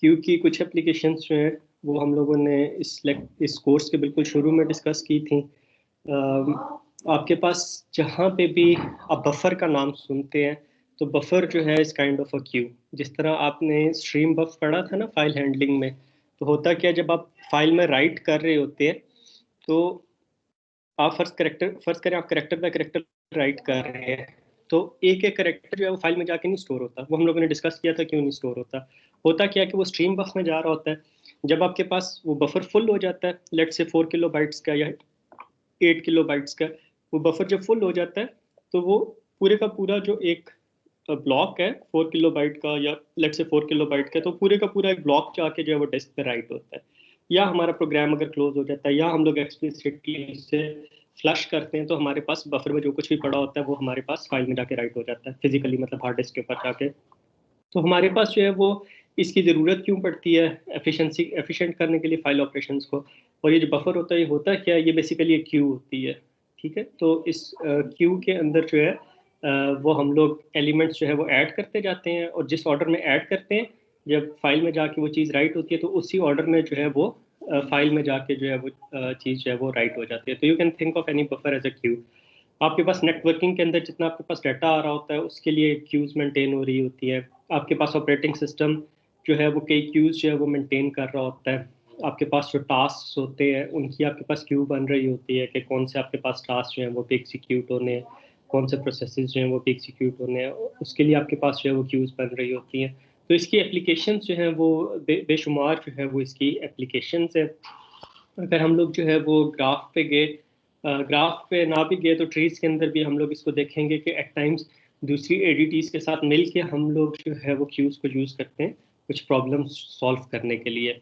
Q की कुछ applications जो हैं वो हम लोगों ने इस कोर्स के बिल्कुल शुरू में डिस्कस की थी। आपके पास जहाँ पे भी आप बफर का नाम सुनते हैं तो बफर जो है इस काइंड ऑफ अ क्यू। जिस तरह आपने स्ट्रीम बफ पढ़ा था ना फाइल हैंडलिंग में, तो होता क्या, जब आप फाइल में राइट कर रहे होते हैं तो आप फर्स्ट करें आप करेक्टर बाय करेक्टर राइट कर रहे हैं, तो एक एक करेक्टर जो है वो फाइल में जाके नहीं स्टोर होता। वो हम लोगों ने डिस्कस किया था क्यों नहीं स्टोर होता। होता क्या है कि वो स्ट्रीम बफ में जा रहा होता है। जब आपके पास वो बफर फुल हो जाता है, लेट से 4 किलो बाइट्स का या 8 किलो बाइट्स का, वो बफर जब फुल हो जाता है तो वो पूरे का पूरा जो एक ब्लॉक है 4 किलोबाइट का या लेट से 4 किलोबाइट का, तो पूरे का पूरा एक ब्लॉक जाके जो है वो डिस्क पे राइट होता है। या हमारा प्रोग्राम अगर क्लोज हो जाता है या हम लोग एक्सप्लिसिटली से फ्लश करते हैं तो हमारे पास बफर में जो कुछ भी पड़ा होता है वो हमारे पास फाइल में जाके राइट हो जाता है फिजिकली, मतलब हार्ड डिस्क के ऊपर जाके। तो हमारे पास जो है वो इसकी ज़रूरत क्यों पड़ती है एफिशिएंट करने के लिए फाइल ऑपरेशंस को। और ये जो बफर होता है ये होता क्या है, ये बेसिकली एक क्यू होती है। ठीक है, तो इस क्यू के अंदर जो है वो हम लोग एलिमेंट्स जो है वो ऐड करते जाते हैं, और जिस ऑर्डर में ऐड करते हैं जब फाइल में जाके वो चीज़ राइट होती है तो उसी ऑर्डर में जो है वो फाइल में जाके जो है वो चीज़ जो है वो राइट हो जाती है। तो you can think of any buffer as a queue. आपके पास नेटवर्किंग के अंदर जितना आपके पास डाटा आ रहा होता है उसके लिए क्यूज मेंटेन हो रही होती है। आपके पास ऑपरेटिंग सिस्टम जो है वो कई क्यूज जो है वो मेंटेन कर रहा होता है। आपके पास जो टास्क होते हैं उनकी आपके पास क्यू बन रही होती है कि कौन से आपके पास टास्क जो है वो भी एग्जीक्यूट होने हैं, कौन से प्रोसेसेस जो हैं वो भी एग्जीक्यूट होने हैं, उसके लिए आपके पास जो है वो क्यूज बन रही होती हैं। तो इसकी एप्लीकेशंस जो हैं वो बेशुमार जो है वो इसकी एप्लीकेशंस है। अगर हम लोग जो है वो ग्राफ पे गए, ग्राफ पे ना भी गए तो ट्रीज के अंदर भी हम लोग इसको देखेंगे कि एट टाइम्स दूसरी एडीटीज के साथ मिल के हम लोग जो है वो क्यूज को यूज़ करते हैं कुछ प्रॉब्लम सॉल्व करने के लिए।